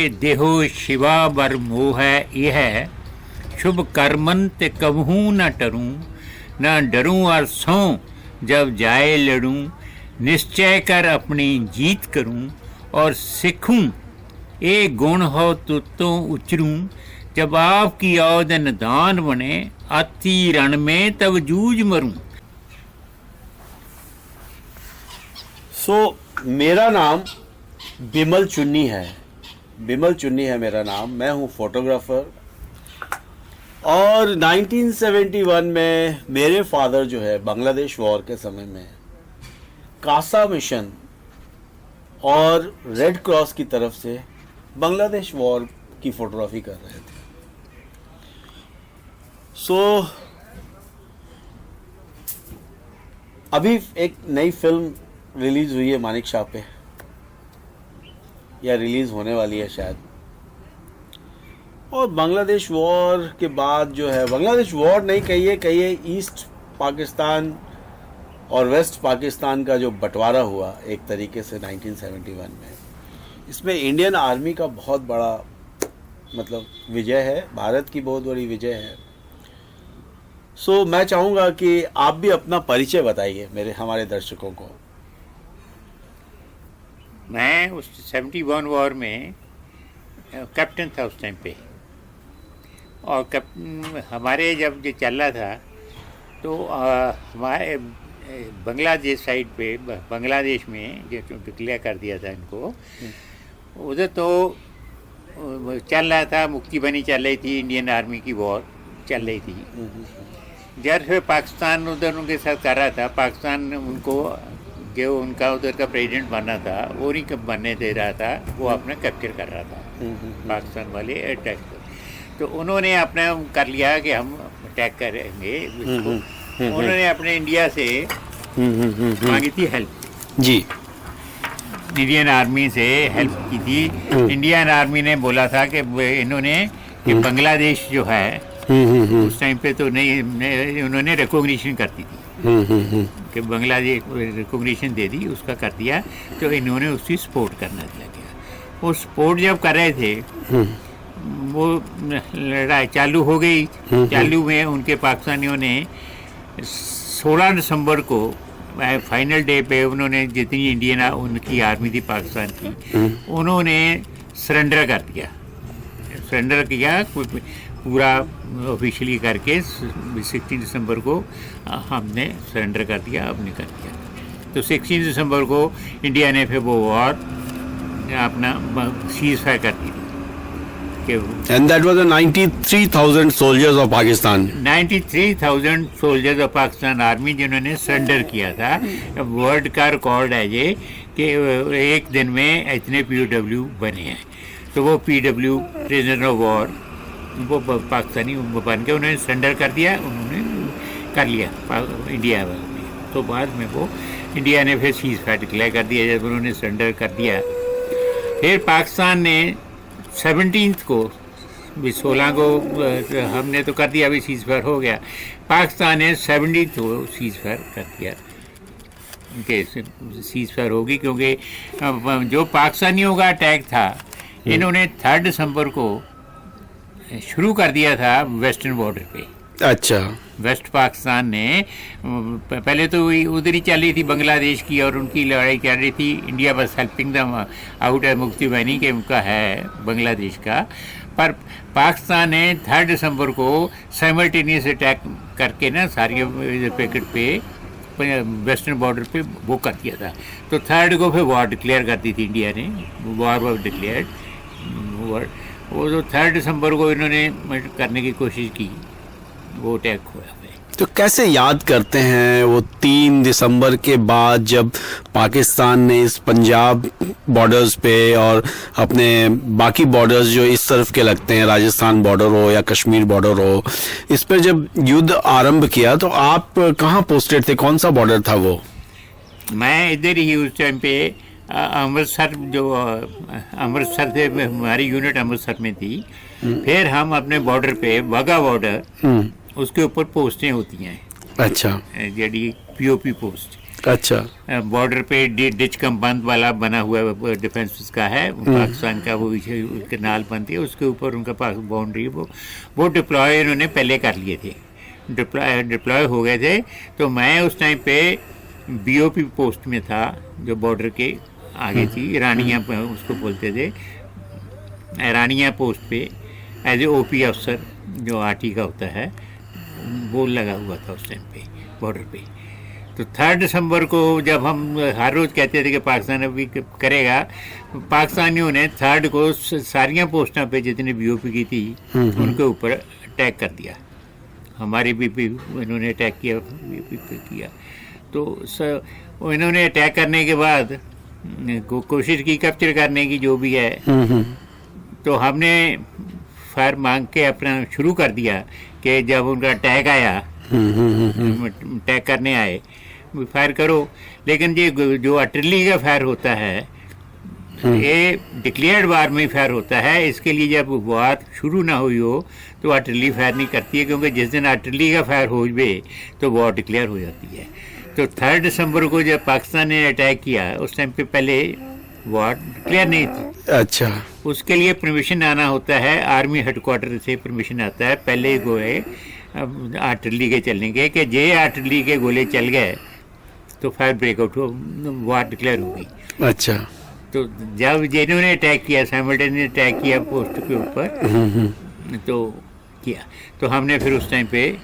कि देहो शिवा बर मोह यह शुभ कर्मन ते कबहू न टरूं, न डरूं और सों जब जाए लड़ूं, निश्चय कर अपनी जीत करूं और सीखूं ए गुण हो तुतों उचरूं, जब आपकी औद निदान बने अति रण में तब जूझ मरूं। मेरा नाम बिमल चुन्नी है। बिमल चुन्नी है मेरा नाम। मैं हूँ फोटोग्राफर और 1971 में मेरे फादर जो है बांग्लादेश वॉर के समय में कासा मिशन और रेड क्रॉस की तरफ से बांग्लादेश वॉर की फोटोग्राफी कर रहे थे। अभी एक नई फिल्म रिलीज हुई है मानिक शाह पे, या रिलीज होने वाली है शायद। और बांग्लादेश वॉर के बाद जो है, बांग्लादेश वॉर नहीं कहिए ईस्ट पाकिस्तान और वेस्ट पाकिस्तान का जो बंटवारा हुआ एक तरीके से 1971 में, इसमें इंडियन आर्मी का बहुत बड़ा मतलब विजय है, भारत की बहुत बड़ी विजय है। मैं चाहूँगा कि आप भी अपना परिचय बताइए हमारे दर्शकों को। मैं उस 71 वॉर में कैप्टन था उस टाइम पे, और हमारे जब ये चल रहा था तो हमारे बांग्लादेश साइड पे, बांग्लादेश में जो डिक्लेयर कर दिया था इनको, उधर तो चल रहा था, मुक्ति बनी चल रही थी, इंडियन आर्मी की वॉर चल रही थी। जब फिर पाकिस्तान उधर उनके साथ कर रहा था, पाकिस्तान उनको जो उनका उधर का प्रेसिडेंट बनना था वो नहीं बनने दे रहा था, वो अपना कैप्चर कर रहा था पाकिस्तान वाले अटैक कर। तो उन्होंने अपना कर लिया कि हम अटैक करेंगे। उन्होंने अपने इंडिया से मांगी थी हेल्प जी, इंडियन आर्मी से हेल्प की थी। इंडियन आर्मी ने बोला था कि इन्होंने कि बांग्लादेश जो है उस टाइम पे तो नहीं, उन्होंने रिकॉग्निशन कर दी थी कि बांग्लादेश रिकॉग्निशन दे दी, उसका कर दिया। तो इन्होंने उसकी सपोर्ट करना लगे। वो सपोर्ट जब कर रहे थे वो लड़ाई चालू हो गई। चालू में उनके पाकिस्तानियों ने 16 दिसंबर को फाइनल डे पे उन्होंने जितनी इंडियन उनकी आर्मी थी पाकिस्तान की, उन्होंने सरेंडर कर दिया। सरेंडर किया पूरा ऑफिशियली करके 16 दिसंबर को हमने सरेंडर कर दिया, हमने कर दिया। तो 16 दिसंबर को इंडिया ने फिर वो वॉर अपना सीज फायर कर दी। And that was the 93,000 soldiers of Pakistan. 93,000 soldiers of Pakistan army जिन्होंने सरेंडर किया था। वर्ल्ड का रिकॉर्ड है ये कि एक दिन में इतने POW बने हैं। तो वो POW प्रिजनर ऑफ वॉर वो पाकिस्तानी बन के उन्होंने सरेंडर कर दिया, उन्होंने कर लिया इंडिया वाले। तो बाद में वो इंडिया ने फिर सीज फायर डिक्लेयर कर दिया जब उन्होंने सरेंडर कर दिया। फिर पाकिस्तान ने 17 को, 16 को हमने तो कर दिया, अभी सीज फायर हो गया। पाकिस्तान ने 17 को सीज फायर कर दिया कि सीज फायर होगी, क्योंकि जो पाकिस्तानियों का अटैक था इन्होंने 3 दिसंबर को शुरू कर दिया था वेस्टर्न बॉर्डर पे। अच्छा। वेस्ट पाकिस्तान ने पहले तो उधर ही चल रही थी बांग्लादेश की, और उनकी लड़ाई चल रही थी। इंडिया बस हेल्पिंग दम आउट है, मुक्ति बनी के उनका है बांग्लादेश का। पर पाकिस्तान ने 3 दिसंबर को साइमल्टेनियस अटैक करके ना सारी पैकेट पे वेस्टर्न बॉर्डर पे वो कर दिया था। तो 3 को फिर वॉर डिक्लेयर कर दी थी इंडिया ने, वॉर डिक्लेयर्ड। वो जो 3 दिसंबर को इन्होंने करने की कोशिश की, वो अटैक हुआ। तो कैसे याद करते हैं वो 3 दिसंबर के बाद जब पाकिस्तान ने इस पंजाब बॉर्डर्स पे और अपने बाकी बॉर्डर्स जो इस तरफ के लगते हैं, राजस्थान बॉर्डर हो या कश्मीर बॉर्डर हो, इस पर जब युद्ध आरंभ किया तो आप कहाँ पोस्टेड थे? कौन सा बॉर्डर था वो? मैं इधर ही उस टाइम पे अमृतसर, जो अमृतसर से हमारी यूनिट अमृतसर में थी। फिर हम अपने बॉर्डर पे वाघा बॉर्डर, उसके ऊपर पोस्टें होती हैं। अच्छा। JD POP post. अच्छा। बॉर्डर पे डिच कंपाउंड वाला बना हुआ डिफेंस का है पाकिस्तान का, वो कैनाल बनती है उसके ऊपर उनका पास बाउंड्री, वो डिप्लॉय इन्होंने पहले कर लिए थे, डिप्लॉय हो गए थे। तो मैं उस टाइम पे BOP पोस्ट में था जो बॉर्डर के आगे थी, रानिया उसको बोलते थे, रानिया पोस्ट पे एज ए OP अफसर जो RT का होता है वो लगा हुआ था उस टाइम पे बॉर्डर पे। तो 3 दिसंबर को जब हम हर रोज़ कहते थे कि पाकिस्तान अभी करेगा, पाकिस्तानियों ने 3 को सारियां पोस्टों पे जितनी BOP की थी उनके ऊपर अटैक कर दिया, हमारी भी इन्होंने अटैक किया, BOP पे किया। तो इन्होंने अटैक करने के बाद कोशिश की कैप्चर करने की जो भी है, तो हमने फायर मांग के अपना शुरू कर दिया कि जब उनका अटैक आया, अटैक करने आए, फायर करो। लेकिन ये जो आर्टिलरी का फायर होता है ये डिक्लेयर्ड वार में फायर होता है, इसके लिए जब वार शुरू ना हुई हो तो आर्टिलरी फायर नहीं करती है, क्योंकि जिस दिन आर्टिलरी का फायर हो जाए तो वॉर डिक्लेयर हो जाती है। तो 3 दिसंबर को जब पाकिस्तान ने अटैक किया उस टाइम पे पहले वॉर डिक्लेयर नहीं थी। अच्छा। उसके लिए परमिशन आना होता है, आर्मी हेडक्वार्टर से परमिशन आता है पहले गोले आर्टिलरी के चलने के, कि जे आर्टिलरी के गोले चल गए तो फायर ब्रेकआउट हो, वार डिक्लेयर होगी। अच्छा। तो जब जिन्होंने अटैक किया, साइमल्टेनियस अटैक किया पोस्ट के ऊपर, तो किया, तो हमने फिर उस टाइम पे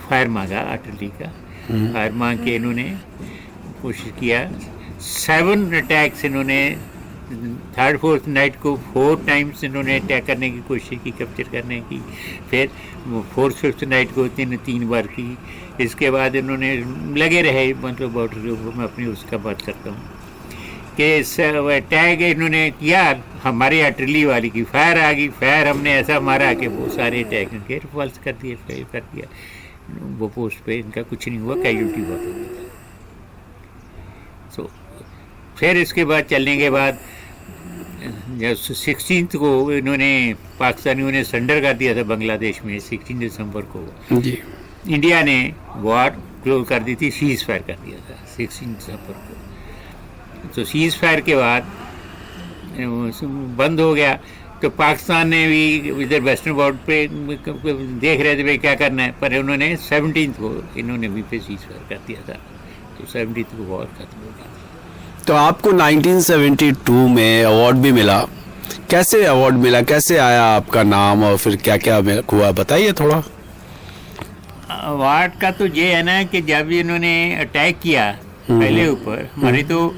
फायर मांगा आर्टिलरी का, फायर मांग के इन्होंने कोशिश किया। 7 अटैक्स इन्होंने 3rd 4th नाइट को 4 टाइम्स इन्होंने अटैक करने की कोशिश की, कैप्चर करने की। फिर 4th 5th नाइट को 3 बार की। इसके बाद इन्होंने लगे रहे, मतलब बॉर्डर के ऊपर, मैं अपनी उसका बात करता हूँ कि अटैक इन्होंने किया, हमारी आर्टिलरी वाली की फायर आ गई, फायर हमने ऐसा मारा कि वो सारे अटैक इनके रिपल्स कर दिए, फेल कर दिया। वो पोस्ट पे इनका कुछ नहीं हुआ, कैजुअल्टी हुआ। तो फिर इसके बाद चलने के बाद जब 16 को इन्होंने पाकिस्तानियों ने सरेंडर कर दिया था बांग्लादेश में, 16 दिसंबर को जी इंडिया ने वॉर क्लोज कर दी थी, सीज फायर कर दिया था 16 दिसंबर को। तो सीज फायर के बाद बंद हो गया, तो पाकिस्तान ने भी इधर वेस्टर्न बॉर्डर पे देख रहे थे भाई क्या करना है, पर उन्होंने 17 को इन्होंने भी पे सीज फायर कर दिया था, तो 17 को वॉर खत्म हो गया। तो आपको 1972 में अवार्ड भी मिला, कैसे अवार्ड मिला, कैसे आया आपका नाम और फिर क्या क्या हुआ, बताइए थोड़ा। अवार्ड का तो ये है ना कि जब इन्होंने अटैक किया पहले ऊपर, हमारी तो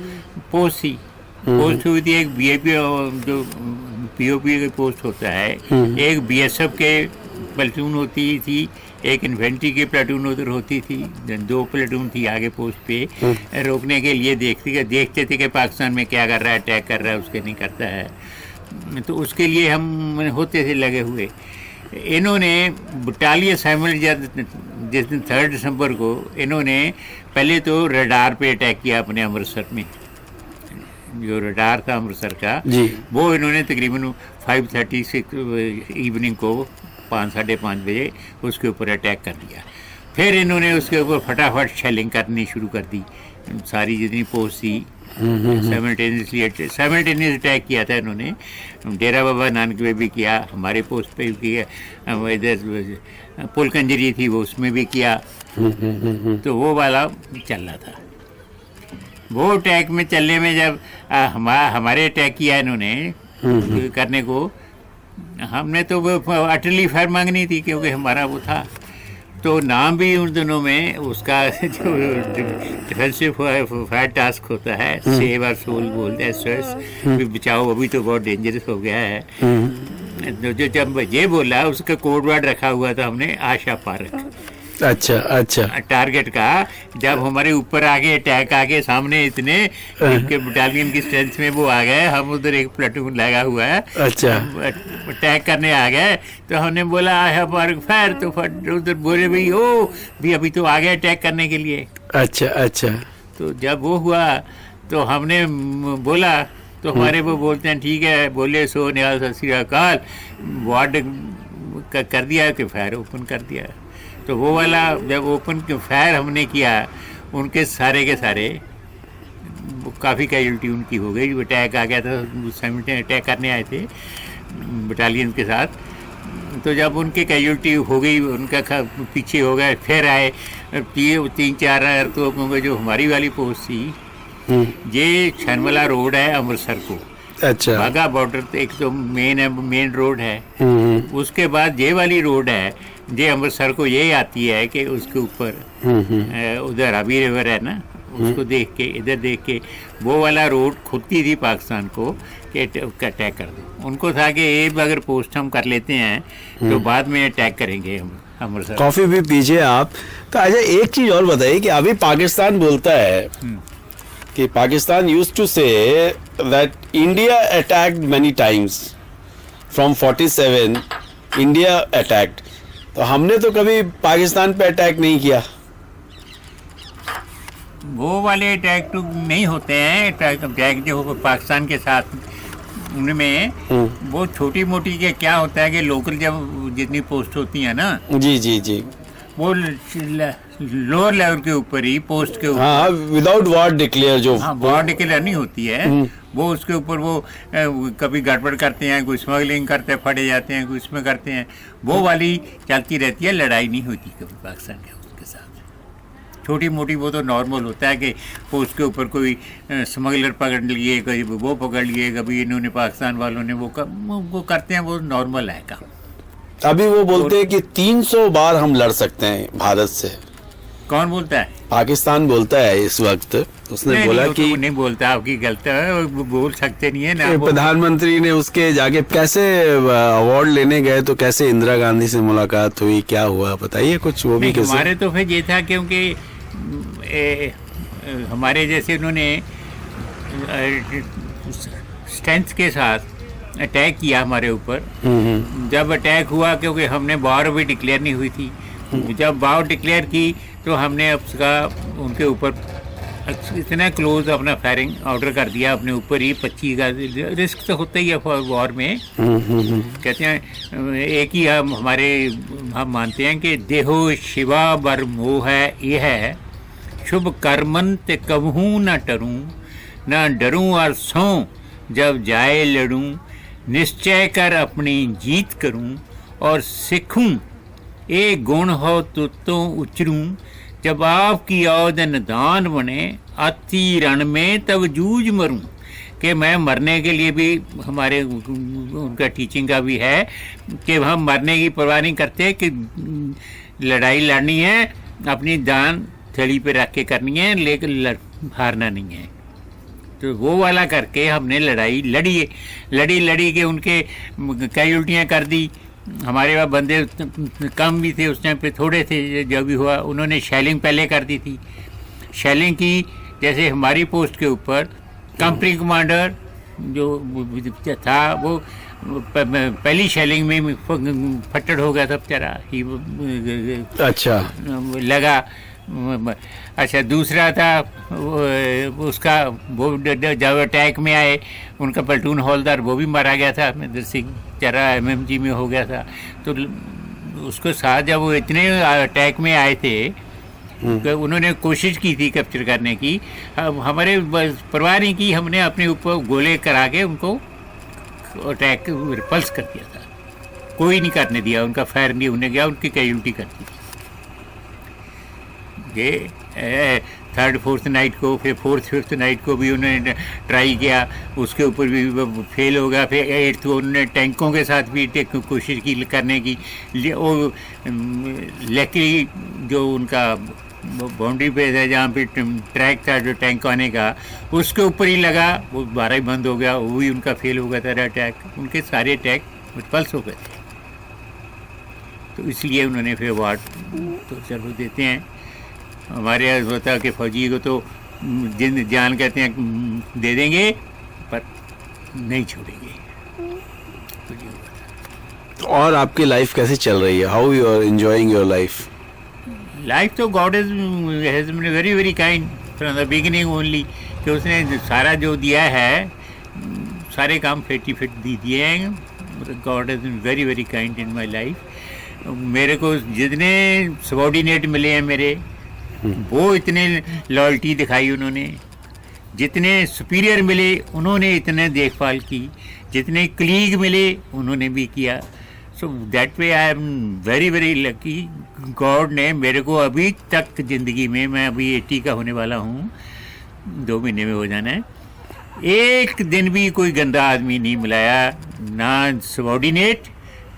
पोस्ट थी, पोस्ट हुई थी एक BAP जो POP की पोस्ट होता है, एक BSF के प्लेटून होती थी, एक इन्फेंट्री की प्लेटून उधर होती थी, 2 प्लेटून थी आगे पोस्ट पे रोकने के लिए, देखते थे कि पाकिस्तान में क्या कर रहा है, अटैक कर रहा है, उसके नहीं करता है, तो उसके लिए हम होते थे लगे हुए। इन्होंने बटालियन साइमल जिस दिन 3 दिसंबर को इन्होंने पहले तो रडार पे अटैक किया अपने अमृतसर में, जो रडार था अमृतसर का जी, वो इन्होंने तकरीबन 5:36 इवनिंग को 5-5:30 बजे उसके ऊपर अटैक कर दिया। फिर इन्होंने उसके ऊपर फटाफट शेलिंग करनी शुरू कर दी, सारी जितनी पोस्ट थी साइमल्टेनियस अटैक किया था इन्होंने, डेरा बाबा नानक में भी किया, हमारे पोस्ट पे भी किया, इधर पुलकंजरी थी वो उसमें भी किया, तो वो वाला चल रहा था। वो अटैक में चलने में जब हमारे अटैक किया इन्होंने करने को, हमने तो वो आर्टिलरी फायर मांगनी थी क्योंकि हमारा वो था, तो नाम भी उन दिनों में उसका जो डिफेंसिव फायर टास्क होता है, सेव और सोल बोलते हैं, SOS बचाओ, अभी तो बहुत डेंजरस हो गया है। जो जब ये बोला उसका कोड वर्ड रखा हुआ था हमने आशा पारक। अच्छा अच्छा। टारगेट का जब हमारे ऊपर आगे अटैक आगे सामने इतने के बटालियन की स्ट्रेंथ में वो आ गए, हम उधर एक प्लेटून लगा हुआ है, अच्छा, अटैक करने आ गए, तो हमने बोला फायर, तो उधर बोले भाई ओ भी अभी तो आ गए अटैक करने के लिए। अच्छा अच्छा। तो जब वो हुआ तो हमने बोला, तो हमारे वो बोलते हैं ठीक है, बोले सो निहाल सत श्री अकाल, वार्ड कर दिया कि फायर ओपन कर दिया। तो वो वाला जब ओपन फायर हमने किया उनके सारे के सारे काफ़ी कैजुअल्टी उनकी हो गई। अटैक आ गया था, उस समय अटैक करने आए थे बटालियन के साथ। तो जब उनकी कैजुअल्टी हो गई, उनका पीछे हो गए, फिर आए 3-4 तो जो हमारी वाली पोस्ट थी, ये छनमला रोड है अमृतसर को, अच्छा, वाघा बॉर्डर तो एक तो मेन रोड है। उसके बाद ये वाली रोड है, ये अमृतसर को ये आती है कि उसके ऊपर उधर रावी रिवर है ना, उसको देख के, इधर देख के वो वाला रोड खुदती थी पाकिस्तान को कि अटैक कर दो। उनको था कि ये अगर पोस्ट हम कर लेते हैं तो बाद में अटैक करेंगे हम अमृतसर। कॉफी भी पीजिए आप। तो अच्छा, एक चीज और बताइए कि अभी पाकिस्तान बोलता है कि Pakistan used to say that India attacked many times from 47 India attacked. तो हमने तो कभी पाकिस्तान पे अटैक नहीं किया। वो वाले अटैक तो नहीं होते हैं। अटैक जो पाकिस्तान के साथ उनमें वो छोटी मोटी के क्या होता है कि लोकल जब जितनी पोस्ट होती है ना, जी जी जी, वो लोअर लेवल के ऊपर ही पोस्ट के ऊपर, हाँ, विदाउट वॉर डिक्लेयर, जो वॉर डिक्लेयर नहीं होती है, वो उसके ऊपर वो कभी गड़बड़ करते हैं, कोई स्मगलिंग करते हैं, फटे जाते हैं, कोई इसमें करते हैं, वो वाली चलती रहती है। लड़ाई नहीं होती कभी पाकिस्तान के उसके साथ। छोटी मोटी वो तो नॉर्मल होता है कि पोस्ट के ऊपर कोई स्मगलर पकड़ लिए, कभी वो पकड़ लिए, कभी इन्होंने पाकिस्तान वालों ने वो करते हैं, वो नॉर्मल है काम। अभी वो बोलते हैं कि 300 बार हम लड़ सकते हैं भारत से। कौन बोलता है? पाकिस्तान बोलता है इस वक्त। उसने बोला कि नहीं बोलता, आपकी गलती है, बोल सकते नहीं है ना। प्रधानमंत्री ने उसके जाके कैसे अवार्ड लेने गए, तो कैसे इंदिरा गांधी से मुलाकात हुई, क्या हुआ बताइए कुछ वो भी। हमारे तो फिर ये था क्योंकि हमारे जैसे उन्होंने स्ट्रेंथ के साथ अटैक किया हमारे ऊपर। जब अटैक हुआ, क्योंकि हमने वॉर भी डिक्लेयर नहीं हुई थी, जब वॉर डिक्लेयर की तो हमने उसका उनके ऊपर इतना क्लोज अपना फायरिंग ऑर्डर कर दिया अपने ऊपर ही। 25 का रिस्क तो होता ही है वॉर में। कहते हैं एक ही हम मानते हैं कि देहो शिवा बर मोह है, ये है शुभ कर्मन ते कबहू न डरूं, न डरूं और सों जब जाए लड़ूं, निश्चय कर अपनी जीत करूं और सिखूं, ए गुण हो तो उचरूं, जब आपकी औदन दान बने अति रण में तब जूझ मरूं। कि मैं मरने के लिए भी, हमारे उनका टीचिंग का भी है कि हम मरने की परवाह नहीं करते, कि लड़ाई लड़नी है, अपनी जान थैली पे रख के करनी है, लेकिन हारना नहीं है। तो वो वाला करके हमने लड़ाई लड़ी के उनके कई उल्टियाँ कर दी। हमारे वहाँ बंदे कम भी थे उस टाइम पे, थोड़े थे। जो भी हुआ, उन्होंने शेलिंग पहले कर दी थी। शेलिंग की, जैसे हमारी पोस्ट के ऊपर कंपनी कमांडर जो था वो पहली शेलिंग में फट्टड़ हो गया था बेचारा। अच्छा लगा। अच्छा, दूसरा था उसका, वो जब अटैक में आए उनका प्लेटून हौलदार वो भी मारा गया था, महेंद्र सिंह चरा MMG में हो गया था। तो उसको साथ जब वो इतने अटैक में आए थे, उन्होंने कोशिश की थी कैप्चर करने की, हमारे परवाह नहीं की, हमने अपने ऊपर गोले करा के उनको अटैक रिपल्स कर दिया था। कोई नहीं करने दिया, उनका फायर नहीं होने गया, उनकी कैजुअल्टी कर दी। ये 3rd 4th नाइट को, फिर 4th 5th नाइट को भी उन्होंने ट्राई किया, उसके ऊपर भी फेल हो गया। फिर 8th को उन्होंने टैंकों के साथ भी कोशिश की करने की। वो लकीली जो उनका बाउंड्री पे था, जहाँ पे ट्रैक था जो टैंक आने का, उसके ऊपर ही लगा, वो 12 ही बंद हो गया, वो भी उनका फेल हो गया था अटैक। उनके सारे अटैक विफल हो गए थे। तो इसलिए उन्होंने फिर अवार्ड तो चलो देते हैं। हमारे यहाँ होता कि फौजी को तो जिन जान कहते हैं दे देंगे, पर नहीं छोड़ेंगे। तो और आपकी लाइफ कैसे चल रही है? How you are enjoying your life? Life तो God has been very very kind from the beginning only, कि उसने सारा जो दिया है, सारे काम फिट दिए हैं। God has been very very kind in my life. मेरे को जितने सबॉर्डिनेट मिले हैं मेरे, वो इतने लॉयल्टी दिखाई उन्होंने, जितने सुपीरियर मिले उन्होंने इतने देखभाल की, जितने कलीग मिले उन्होंने भी किया। So that way I am very very lucky. God ने मेरे को अभी तक ज़िंदगी में, मैं अभी 80 का होने वाला हूँ, 2 महीने में हो जाना है, एक दिन भी कोई गंदा आदमी नहीं मिलाया, ना सबॉर्डिनेट,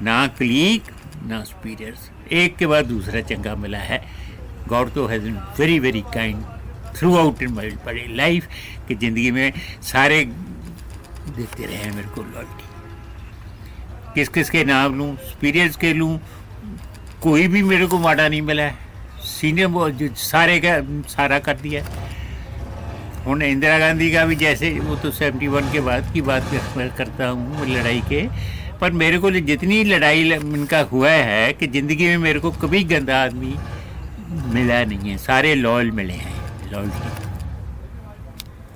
ना कलीग, ना सुपीरियर्स। एक के बाद दूसरा चंगा मिला है। गॉड तो has been very very kind throughout in my बड़ी लाइफ, कि ज़िंदगी में सारे देते रहे हैं मेरे को लॉयल्टी। किस किस के नाम लूँ, सुपीरियर्स के लूँ, कोई भी मेरे को माड़ा नहीं मिला है। सीनियर सारे का सारा कर दिया। हूँ इंदिरा गांधी का भी जैसे, वो तो 71 के बाद की बात करता हूँ लड़ाई के, पर मेरे को जितनी लड़ाई इनका हुआ है कि ज़िंदगी में मेरे को कभी गंदा आदमी मिला नहीं है, सारे लॉयल मिले हैं, लॉयल्टी।